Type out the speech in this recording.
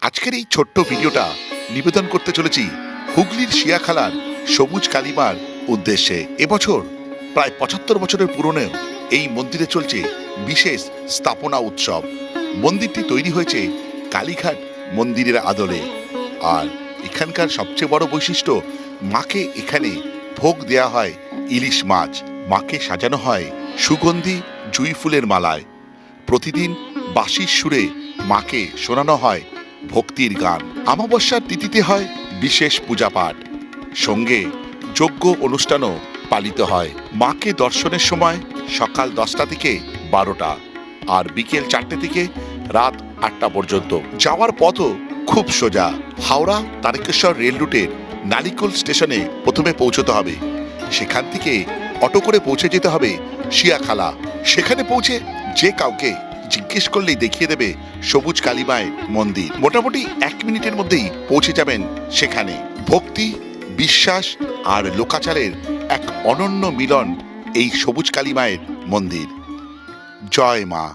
আজকের এই ছোট্ট ভিডিওটা নিবেদন করতে চলেছি হুগলির শিয়াখালার সবুজ কালীমার উদ্দেশ্যে। এবছর প্রায় ৭৫ বছরের পুরনো এই মন্দিরে চলছে বিশেষ স্থাপনা উৎসব। মন্দিরটি তৈরি হয়েছে কালীঘাট মন্দিরের আদলে। আর এখানকার সবচেয়ে বড় বৈশিষ্ট্য, মাকে এখানে ভোগ দেয়া হয় ইলিশ মাছ। মাকে সাজানো হয় সুগন্ধি জুঁই ফুলের মালায়। প্রতিদিন বাঁশির সুরে মাকে শোনানো হয় ভক্তির গান। অমাবস্যার তিথিতে হয় বিশেষ পূজা পাঠ, সঙ্গে যজ্ঞ অনুষ্ঠানও পালিত হয়। মাকে দর্শনের সময় সকাল 10টা থেকে 12টা আর বিকেল 4টে থেকে রাত 8টা পর্যন্ত। যাওয়ার পথও খুব সোজা। হাওড়া তারকেশ্বর রেল রুটের নালিকোল স্টেশনে প্রথমে পৌঁছতে হবে। সেখান থেকে অটো করে পৌঁছে যেতে হবে শিয়াখালা। সেখানে পৌঁছে যে কাউকে জিজ্ঞেস করলেই দেখিয়ে দেবে সবুজ কালীমায়ের মন্দির। মোটামুটি 1 মিনিটের মধ্যেই পৌঁছে যাবেন সেখানে। ভক্তি, বিশ্বাস আর লোকাচারের এক অনন্য মিলন এই সবুজ কালীমায়ের মন্দির। জয় মা।